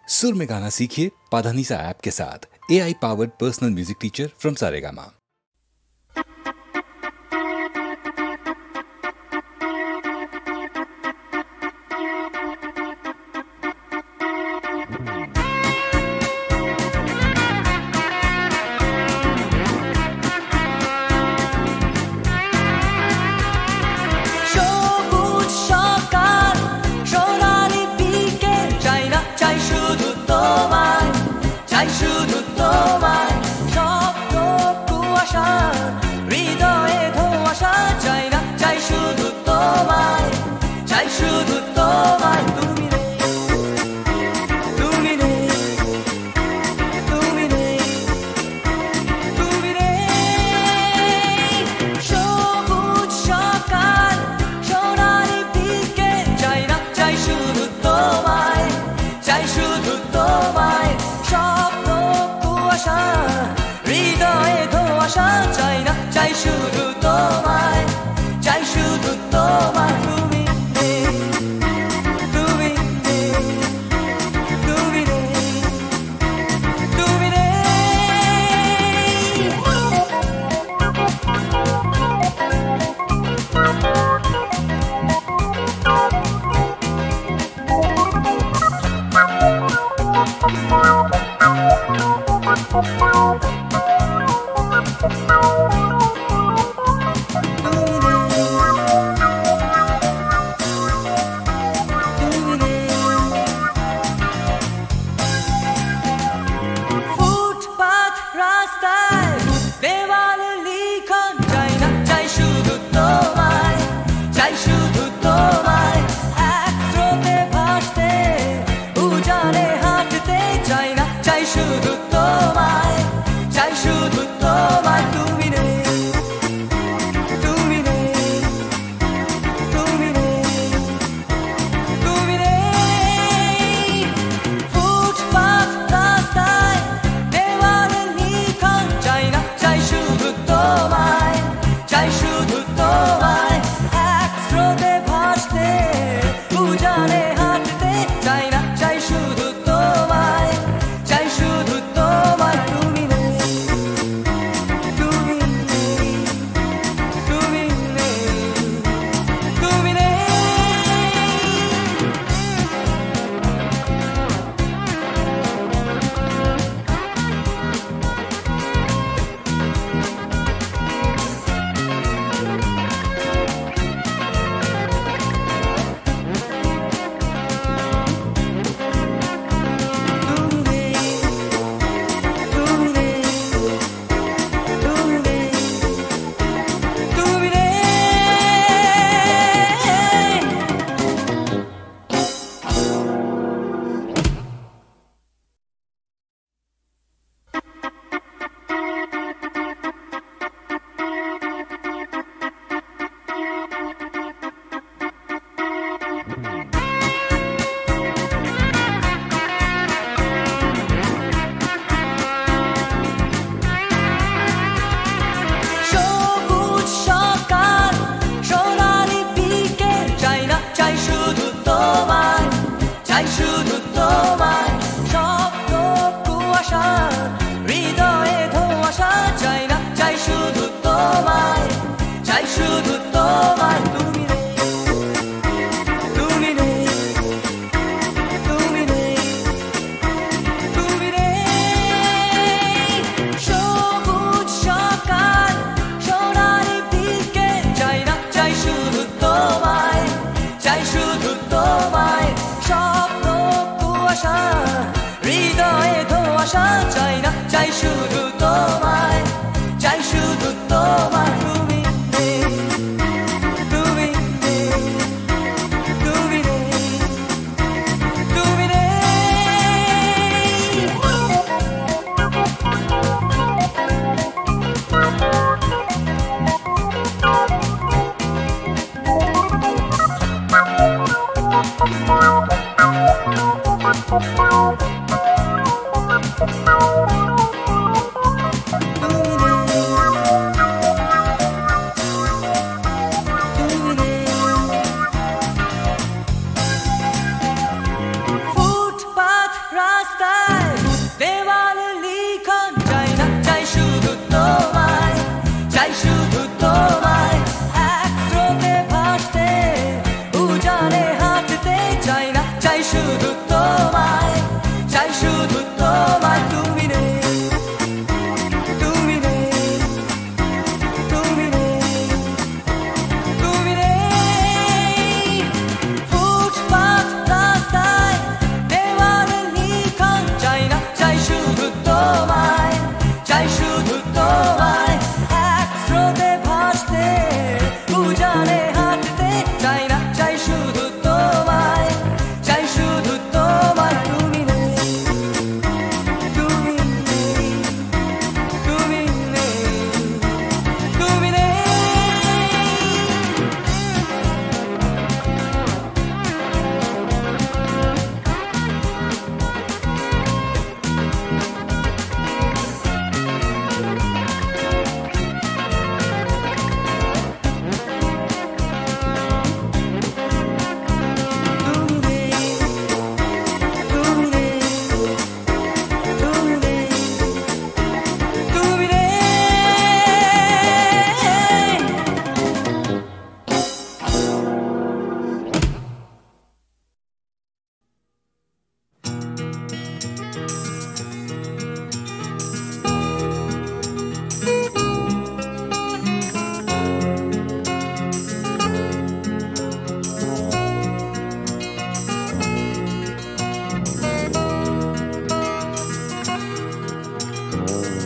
सुर में गाना सीखिए पाधानीसा ऐप के साथ। AI powered personal music teacher from Saregama.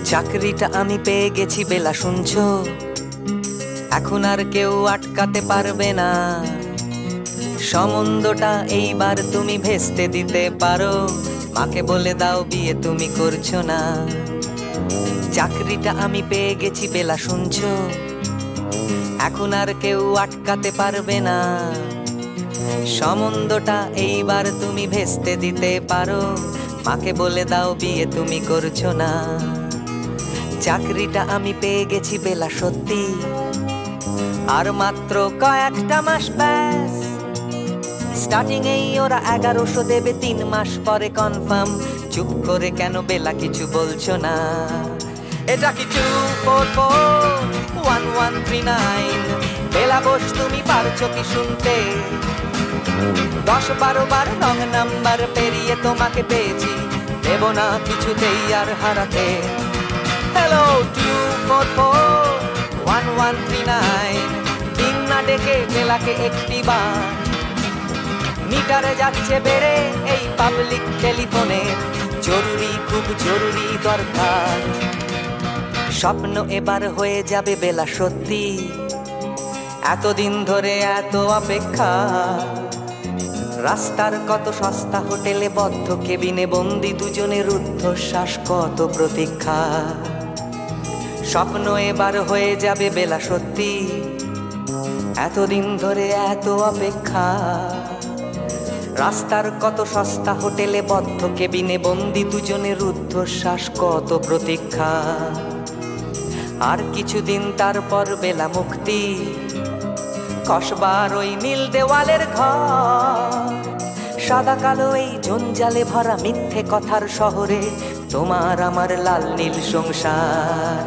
চাকরিটা আমি পেয়ে গেছি বেলা, শুনছো? এখন আর কেউ আটকাতে পারবে না। সম্বন্ধটা এইবার তুমি ভেস্তে দিতে পারো, মাকে বলে দাও বিয়ে তুমি করছো না। চাকরিটা আমি পেয়ে গেছি বেলা, শুনছো? এখন আর কেউ আটকাতে পারবে না। সম্বন্ধটা এইবার তুমি ভেস্তে দিতে পারো, মাকে বলে দাও বিয়ে তুমি করছো না। চাকরিটা আমি পেয়ে গেছি বেলা, সত্যি আর মাত্র কয়েকটা মাস ব্যাস। স্টার্টিং এই ওরা 1100 দেবে, 3 মাস পরে কনফার্ম। চুপ করে কেন বেলা কিছু বলছো না? এটা কি 2441139? বেলা বোস তুমি পারছো কি শুনতে? 10-12 বার রং নাম্বার পেরিয়ে তোমাকে পেয়েছি, দেব না কিছুতেই আর হারাতে। হ্যালো 2441139, দিন না ডেকে বেলাকে একটি বার। মিটারে যাচ্ছে বেড়ে এই পাবলিক টেলিফোনে, জরুরি খুব জরুরি দরকার। স্বপ্ন এবার হয়ে যাবে বেলা, সত্যি এতদিন ধরে এত অপেক্ষা। রাস্তার কত সস্তা হোটেলে বদ্ধ কেবিনে বন্দি দুজনের রুদ্ধশ্বাস, কত প্রতীক্ষা। স্বপ্ন এবার হয়ে যাবে বেলা, সত্যি এতদিন ধরে এত অপেক্ষা। রাস্তার কত সস্তা হোটেলে বদ্ধ কেবিনে বন্দি দুজনের রুদ্ধশ্বাস, কত প্রতীক্ষা। আর কিছুদিন তারপর বেলা মুক্তি, কসবার ওই নীল দেওয়ালের ঘর। সাদা কালো এই জঞ্জালে ভরা মিথ্যে কথার শহরে তোমার আমার লাল নীল সংসার।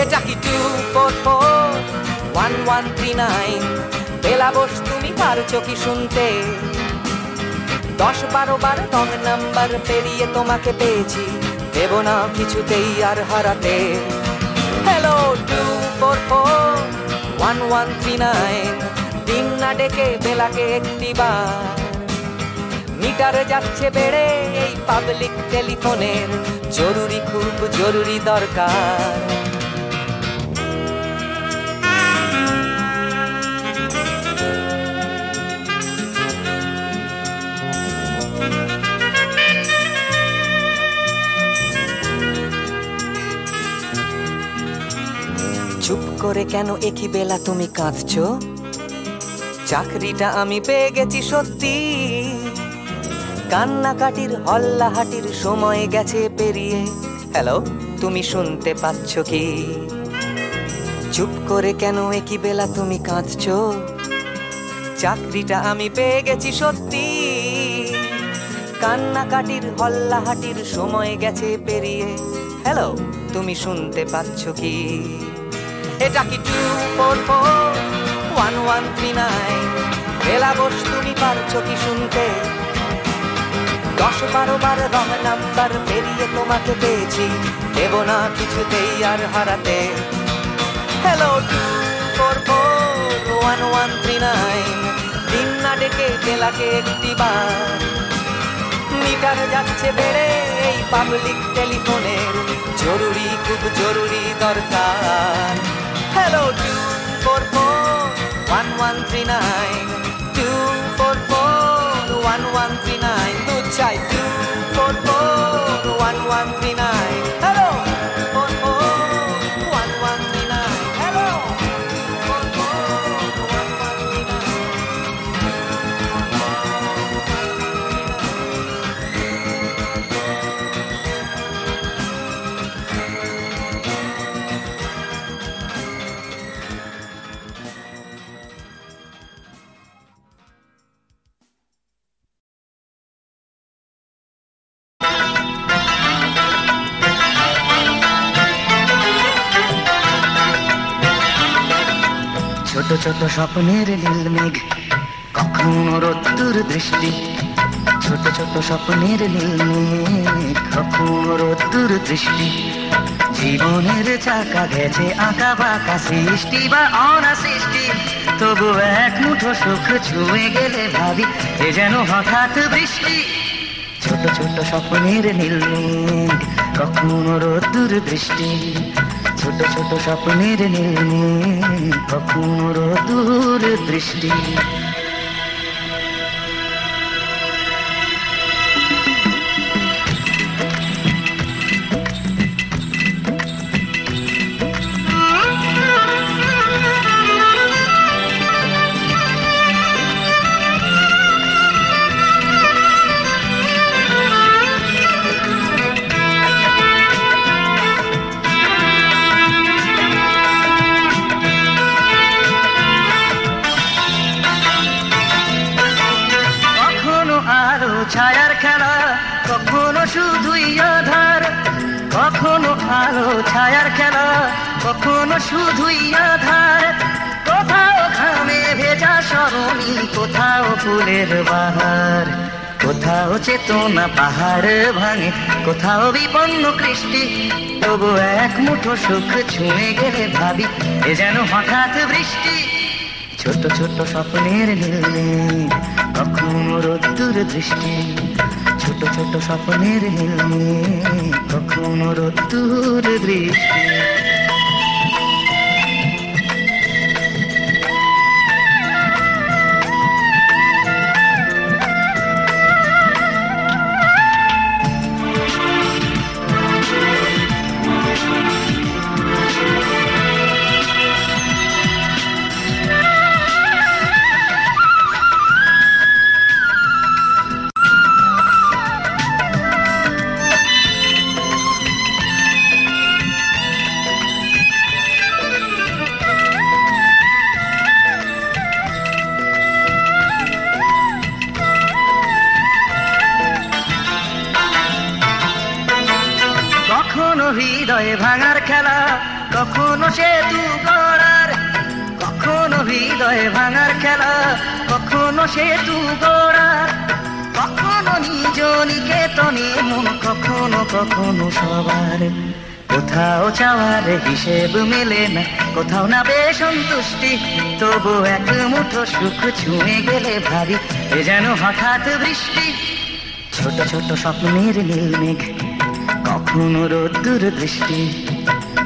এটা কি 2441139? বেলা বোস তুমি পারছো কি শুনতে? 10-12 বার রং নাম্বার পেরিয়ে তোমাকে পেয়েছি, দেব না কিছুতেই আর হারাতে। হ্যালো 2441139, দিন না ডেকে বেলাকে একটি বার। মিটারে যাচ্ছে বেড়ে এই পাবলিক টেলিফোনের, জরুরি খুব জরুরি দরকার। চুপ করে কেন একই বেলা তুমি কাঁদছো? চাকরিটা আমি পেয়ে গেছি সত্যি, কান্নাকাটির হল্লাহাটির সময় গেছে পেরিয়ে। হ্যালো তুমি শুনতে পাচ্ছ কি? চুপ করে কেন একই বেলা তুমি কাঁদছো? চাকরিটা আমি পেয়ে গেছি সত্যি, কান্নাকাটির হল্লাহাটির সময় গেছে পেরিয়ে। হ্যালো তুমি শুনতে পাচ্ছ কি? এটা কি 2441139? বেলা বোস তুমি পারছো কি শুনতে? 10-12 বার রং নাম্বার পেরিয়ে তোমাকে পেয়েছি, দেব না কিছুতেই আর হারাতে। হ্যালো 2441139, দিন না ডেকে বেলাকে একটি বার। মিটার যাচ্ছে বেড়ে এই পাবলিক টেলিফোনের, জরুরি খুব জরুরি দরকার। হ্যালো 2441139, 2441139, দু চাই 2441139। Hello 2441139, hello 4441139। ছোট ছোট স্বপ্নের নীল মেঘ, কখনো রোদ্দুর দৃষ্টি। ছোট ছোট স্বপ্নের নীল মেঘ, কখনো রোদ্দুর দৃষ্টি। জীবনের চাকা গেছে আঁকা বাঁকা, সৃষ্টি বা অনাসৃষ্টি। তবু এক মুঠো সুখ ছুঁয়ে গেলে ভাবি এ যেন হঠাৎ বৃষ্টি। ছোট ছোট স্বপ্নের নীল মেঘ, কখনো রোদ্দুর দৃষ্টি। ছোট ছোট স্বপ্নের নীল মেঘ, কখনো রোদ্দুর দৃষ্টি। ছায়ার খেলা, কখনো শুধুই আধার। কখনো আলো ছায়ার খেলা, কখনো শুধুই আধার। কোথাও ঘামে ভেজা সরণি, কোথাও ফুলের বাহার। কোথাও চেতনা পাহাড় ভাঙে, কোথাও বিপন্ন কৃষ্টি। তবু এক মুঠো সুখ ছুঁয়ে গেলে ভাবি এ যেন হঠাৎ বৃষ্টি। ছোট ছোট স্বপ্নের নীল মেঘ, কখনো রোদ্দুর দৃষ্টি। ছোট ছোট স্বপ্নের নীল মেঘ, কখনো রোদ্দুর দৃষ্টি। কখনো হৃদয় ভাঙার খেলা, কখনো সেতু গড়ার। কখনো হৃদয় ভাঙার খেলা, কখনো সেতু গড়ার। কখনো নিজ নিকেতনে মন, কখনো কখনো সবার। কোথাও চাওয়ার হিসেব মেলে না, কোথাও না বেশ সন্তুষ্টি। তবু এক মুঠো সুখ ছুঁয়ে গেলে ভাবি এ যেন হঠাৎ বৃষ্টি। ছোট ছোট স্বপ্নের নীল মেঘ, কখনো রোদ্দুর দৃষ্টি।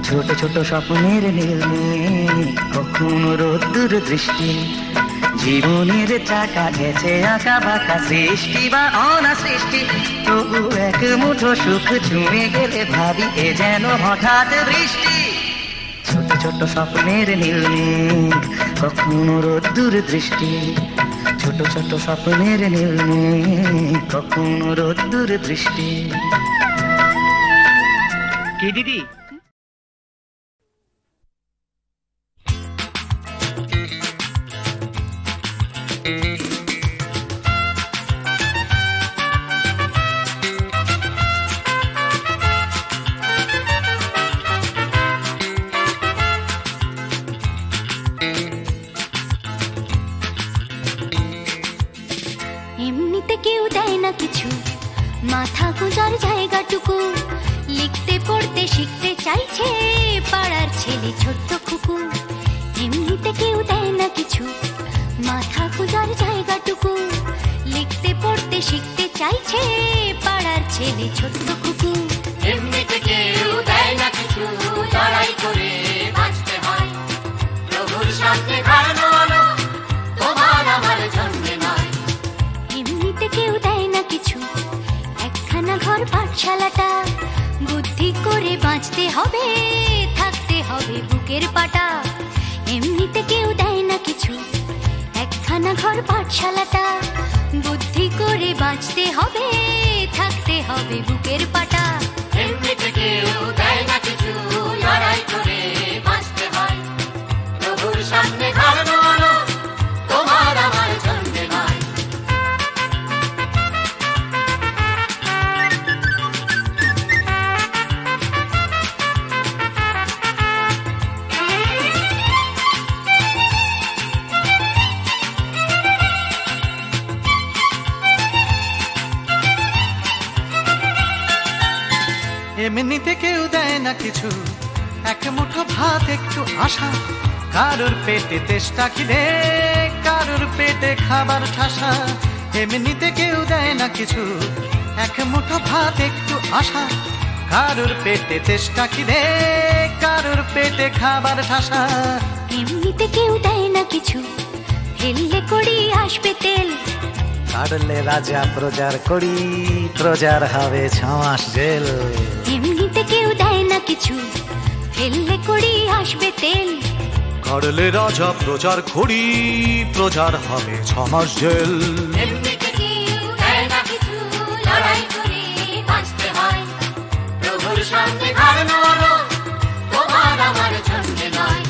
ছোট ছোট স্বপ্নের নীল মেঘ, কখনো রোদ্দুর দৃষ্টি। জীবনের চাকা গেছে আঁকা বাঁকা, সৃষ্টি বা অনা সৃষ্টি। তবু এক মুঠো সুখ ছুঁয়ে গেলে ভাবি এ যেন হঠাৎ বৃষ্টি। ছোট ছোট স্বপ্নের নীল মেঘ, কখনো রোদ্দুর দৃষ্টি। ছোট ছোট স্বপ্নের নীল মেঘ, কখনো রোদ্দুর দৃষ্টি। কি দিদি? এমনিতে কেউ দেয় না কিছু, মাথা গোঁজার জায়গাটুকু। লিখতে পড়তে শিখতে চাইছে পাড়ার ছেলে ছোট্ট খুকু। এমনিতে কেউ দেয় না কিছু, মাথা গোঁজার জায়গাটুকু। লিখতে পড়তে শিখতে চাইছে পাড়ার ছেলে ছোট্ট খুকু। এমনিতে কেউ দেয় না কিছু, লড়াই করে বাঁচতে হয়। প্রভুর সামনে হারানো আলো তোমার আমার জন্মে নয়। এমনিতে কেউ দেয় না কিছু, একখানা ঘর পাঠশালাটা। বুদ্ধি করে বাঁচতে হবে, থাকতে হবে বুকের পাটা। এমনিতে কেউ দেয় না কিছু, একখানা ঘর পাঠশালাটা। বুদ্ধি করে বাঁচতে হবে, থাকতে হবে বুকের পাটা। এমনিতে কেউ দেয় না কিছু, লড়াই করে বাঁচতে হয়। প্রভুর সামনে হারানো আলো তোমার আমার জন্মে নয়। এমনিতে কেউ দেয় না কিছু, এক মুঠো ভাত একটু আশা। কারোর পেটে তেষ্টা খিদে, কারোর পেটে খাবার ঠাসা। এমনিতে কেউ দেয় না কিছু, এক মুঠো ভাত একটু আশা, কারুর পেটে তেষ্টা খিদে, কারুর পেটে খাবার ঠাসা। এমনিতে কেউ দেয় না কিছু, ফেললে করি আসবে তেল। কাটলে রাজা প্রজার করি, প্রজার হবে 6 মাস জেল। এমনিতে কেউ দেয় না কিছু, ফেললে করি আসবে তেল। কাটলে রাজা প্রজার করি, প্রজার হবে 6 মাস জেল। এমনিতে কেউ দেয় না কিছু, লড়াই করে বাঁচতে হয়। প্রভুর সামনে ঘাড় নোয়ানো তোমার আমার জন্য নয়।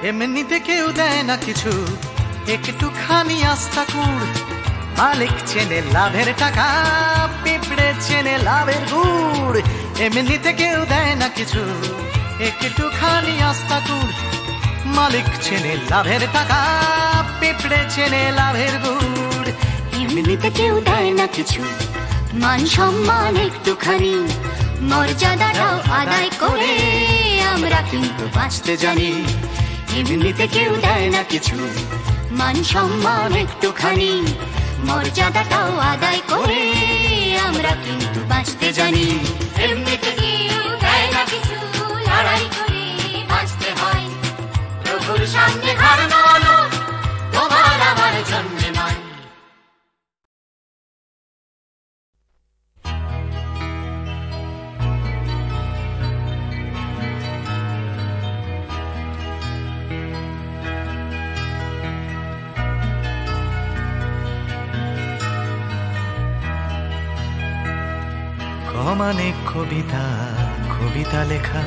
এমনিতে কেউ দেয় না কিছু, একটুখানি আস্থা কুড়। মালিক চেনে লাভের টাকা, পিঁপড়ে চেনে লাভের গুড়। এমনিতে কেউ দেয় না কিছু, একটুখানি আস্থা কুড়। মালিক চেনে লাভের টাকা, পিঁপড়ে চেনে লাভের গুড়। এমনিতে কেউ দেয় না কিছু, মান সম্মান একটুখানি, মর্যাদাটাও আদায় করে আমরা কিন্তু বাঁচতে জানি। এমনিতে কেউ দেয় না কিছু, মান সম্মান একটুখানি, মর্যাদাটাও আদায় করে আমরা কিন্তু বাঁচতে জানি। এমনিতে কেউ দেয় না কিছু, লড়াই করে বাঁচতে হয়। প্রভুর সামনে ঘাড় নোয়ানো তোমার আমার জন্য নয়। মানে কবিতা, কবিতা লেখা,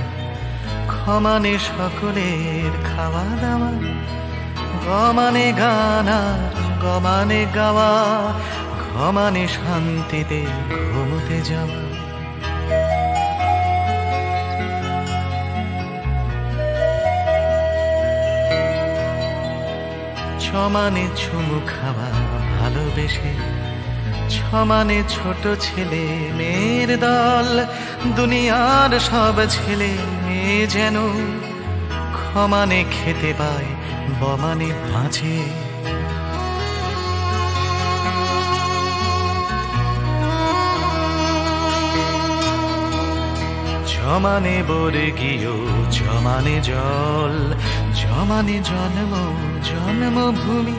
মানে সকলের খাওয়া দাওয়া। মানে গান আর মানে গাওয়া, মানে শান্তিতে ঘুমোতে যাওয়া। মানে চুমু খাওয়া ভালোবেসে, মানে ছোট ছেলে মেয়ের দল। দুনিয়ার সব ছেলে মেয়ে যেন ক্ষমানে খেতে পায়, বমানে বাঁচে। জমানে বর্গীয়, জমানে জল, জমানে জন্ম জন্মভূমি।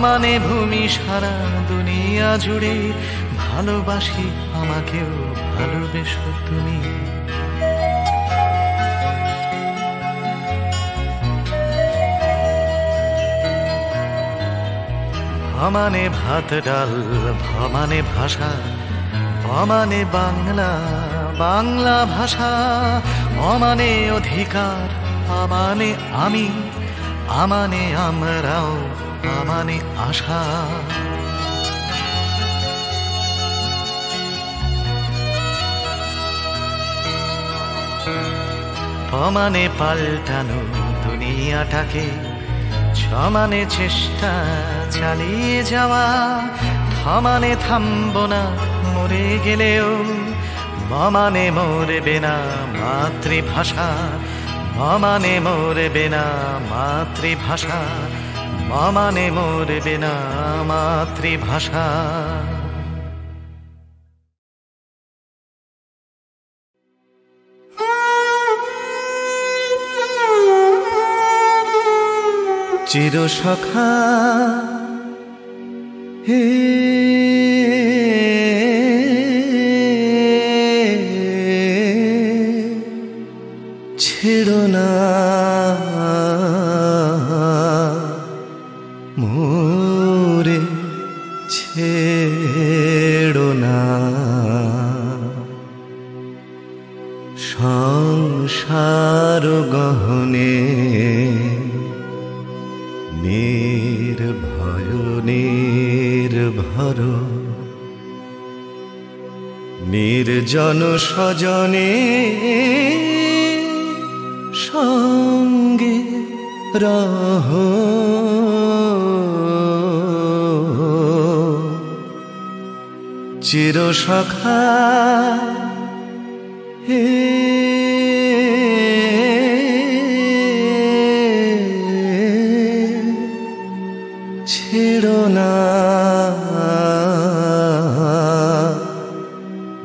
মানে ভূমি সারা দুনিয়া জুড়ে, ভালোবাসি আমাকেও ভালোবেসো তুমি। মানে ভাত ডাল, মানে ভাষা, মানে বাংলা বাংলা ভাষা। মানে অধিকার, মানে আমি, মানে আমরাও, মানে আশা। মানে পাল্টানো দুনিয়াটাকে, সমানে চেষ্টা চালিয়ে যাওয়া। থামানে থামবো না মরে গেলেও, মানে মরবে না মাতৃভাষা। মানে মরবে না মাতৃভাষা, মানে মরবে না মাতৃভাষা। চিরসখা হে ছেড়ো না মোরে, ছেড়ো না। সংসার গহনে নির্ভয় নির্ভর, নির্জন স্বজনে সঙ্গে রহ। চিরসখা হে ছেড়ো না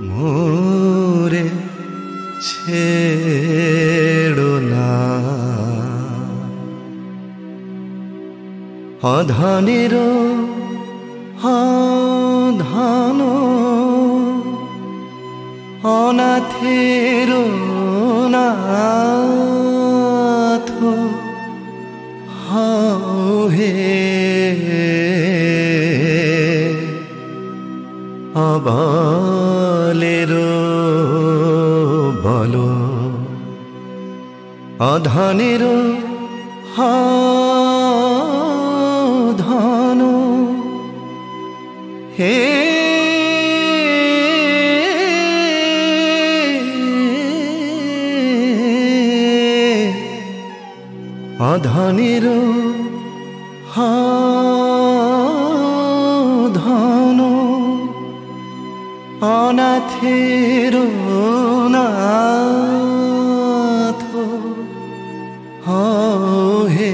মোরে ছেড়ো না অধনেরও ধন অনাথের নাথ হে অবলের বল অধনের ধন হে অধনের ধন অনাথের নাথ হে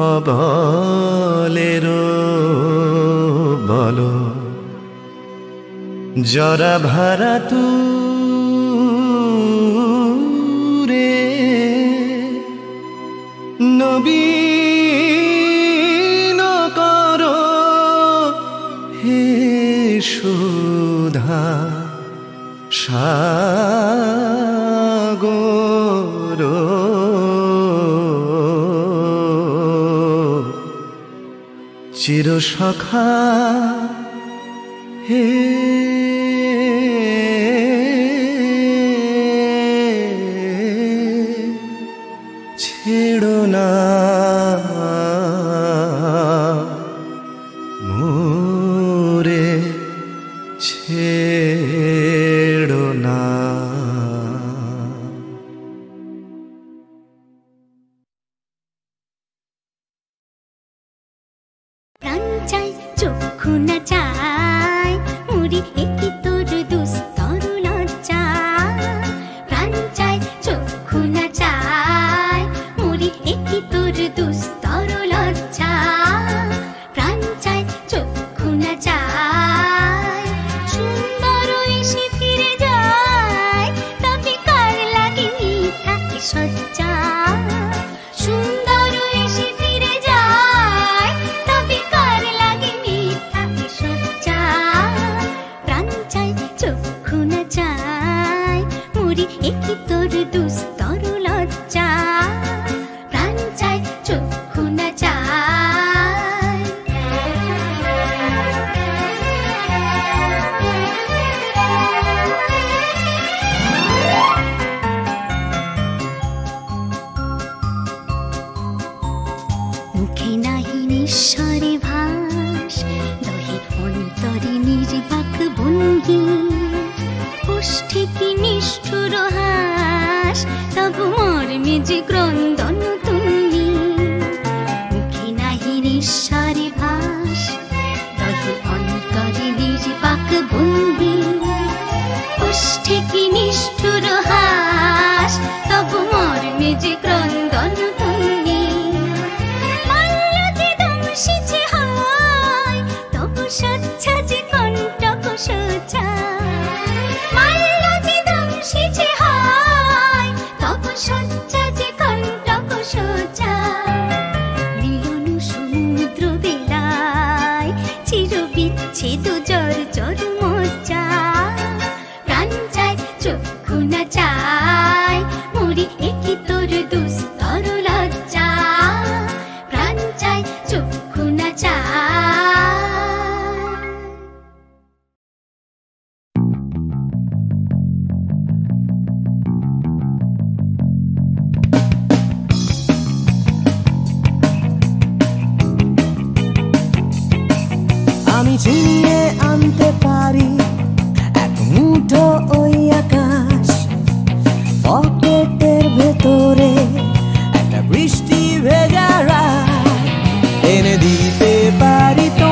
অবলের বল জরা ভারা তু রে নবীন কর হে সুধা সাগর চিরসখা হে ছেড়ো না মোরে ছেড়ো না প্রাণ চাই চক্ষু না চাই মুড়ি একই তোর দুস্তর লজ্জা প্রাণ চাই চক্ষু না চাই মুড়ি একই তোর দুস্তর লজ্জা প্রাণ চাই চক্ষু না চাই সুন্দর এসে ফিরে যায় তবে কার লাগে মিথ্যা সজ্জা সুন্দর এসে ফিরে যায় তবে কার লাগে মিথ্যা সজ্জা প্রাণ চাই চক্ষু না চাই মুড়ি একই তোর দুস্তর লজ্জা প্রাণ চাই চক্ষু না চাই মুখে নাহি নিঃস্বরে ভাস দহে অন্তরে নির্বাক ভঙ্গি ওষ্ঠে কি নিষ্ঠুর হাস তবু মর্মে যে ক্রন্দন তুল্লি মুখে নাহি নিঃস্বরে ভাস দহে অন্তরে নির্বাক ভঙ্গি ওষ্ঠে কি নিষ্ঠুর হাস তবু মর্মে যে ক্রন্দন তুল্লি দংশিছে হয় তবু সচ্ছা যে কণ্টক সোজা মাল্য যে দংশিছে হয় তবু সচ্ছা যে কণ্টক সোজা মিলন সমুদ্র বেলায় চির বিচ্ছেদ জর জর মজ্জা প্রাণ চাই চক্ষু না চাই মুড়ি একই তোর দুস্তর লজ্জা প্রাণ চাই চক্ষু না চাই আমি ছিনিয়ে আনতে পারি এক মুঠো ওই আকাশ পকেটের ভেতরে একটা বৃষ্টি ভেজা রাত এনে দিতে পারি তো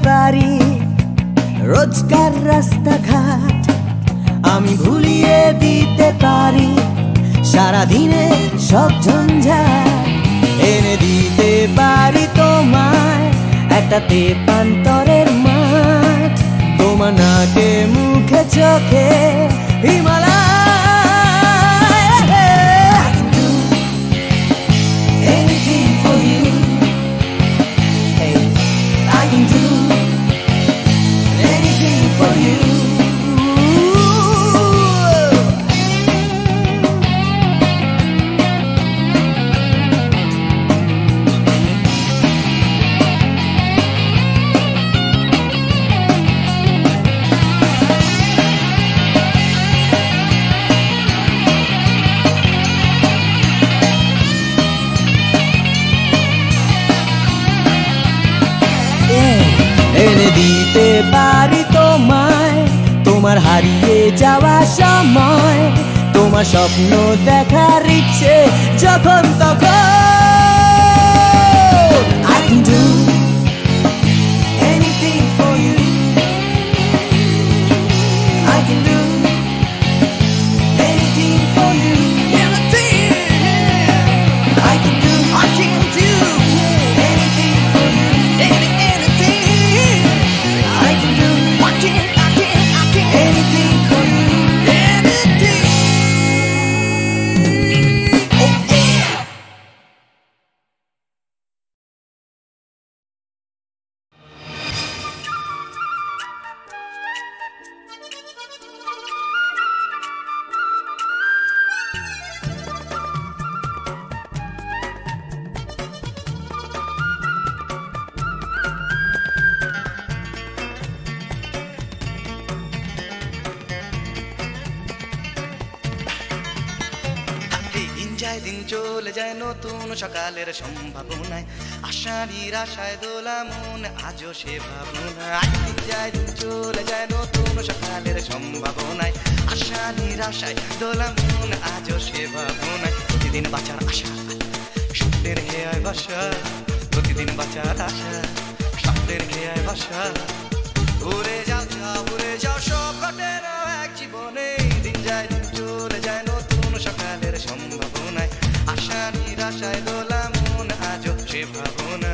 পারি রোজকার রাস্তাঘাট, আমি ভুলিয়ে দিতে পারি সারাদিনে সব ঝঞ্ঝাট, এনে দিতে পারি তোমায় একটা তেপান্তরের মাঠ, তোমার নাকে মুখে চোখে Himalaya. Anything for you, hey, I can do anything for you. এনে দিতে পারি তোমায় তোমার হারিয়ে যাওয়া সময়, তোমার স্বপ্ন দেখার ইচ্ছে যখন তখন। I can do anything for you, I can do anything for you, anything I can do, I can do anything for you, anything I can do, I can anything for you, anything. Oh yeah. দিন চলে যায় নতুন সকালের সম্ভাবনায়, আশা নিরাশায় দোলা মন আজও সে ভাবনায়। দিন চলে যায় নতুন সকালের সম্ভাবনায়, আশা নিরাশায় দোলা মন আজও সে ভাবনায়। প্রতিদিন বাঁচার আশা স্বপ্নের হেয়ায় বাসা, প্রতিদিন বাঁচার আশা স্বপ্নের হেয়ায় বাসা। উড়ে যাও যাও উড়ে যাও সব ঘটে না এক জীবনে, দিন যায় দিন চলে যায় নতুন সকালের সম্ভাবনায়, আশা নিরাশায় দোলা মন আজও সে ভাবনা।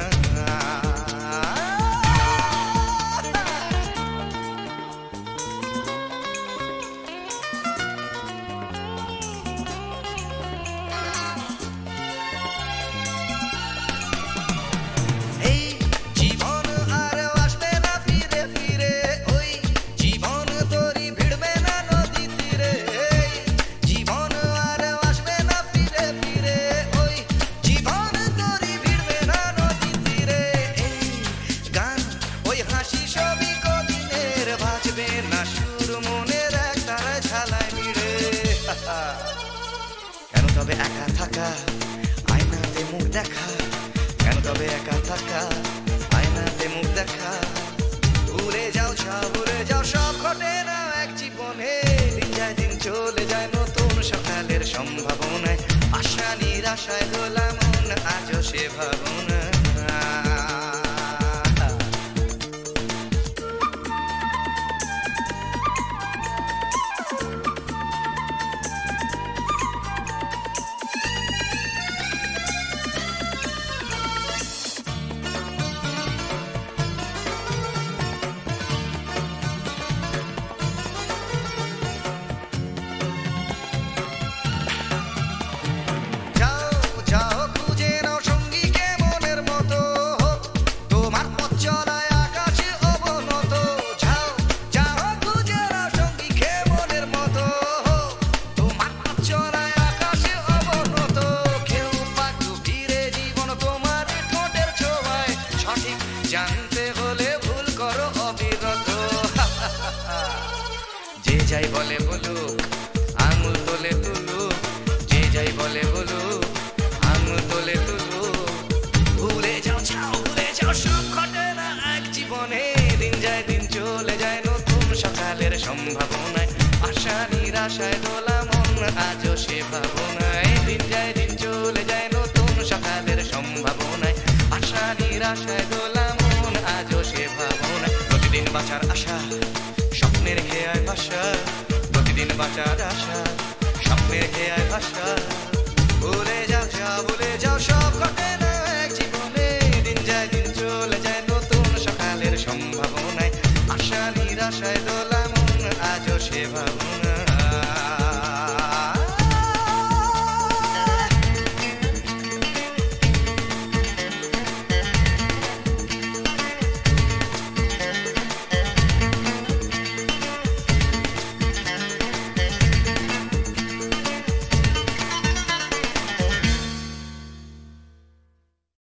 কেন তবে একা থাকা আয়নাতে মুখ দেখা, কেন তবে একা থাকা আয়নাতে মুখ দেখা। উড়ে যাও যাও উড়ে যাও সব ঘটে না এক জীবনে, দিন যায় দিন চলে যায় নতুন সকালের সম্ভাবনায়, আশা নিরাশায় দোলা মন আজও সে ভাবনা। যাই বলে বলুক আঙুল তোলে তুলুক, যে যাই বলে বলুক আঙুল তোলে তুলুক। ভুলে যাও ছাও ভুলে যাও সব ঘটে না এক জীবনে, দিন যায় দিন চলে যায় নতুন সকালের সম্ভাবনায়, আশা নিরাশায় দোলা মন আজও সে ভাবনায়। দিন যায় দিন চলে যায় নতুন সকালের সম্ভাবনায়, আশা নিরাশায় দোলা মন আজও সে ভাবনায়। বাঁচার আশা স্বপ্নের হেয়ায় ভাষা ভুলে যাও সব ঘটে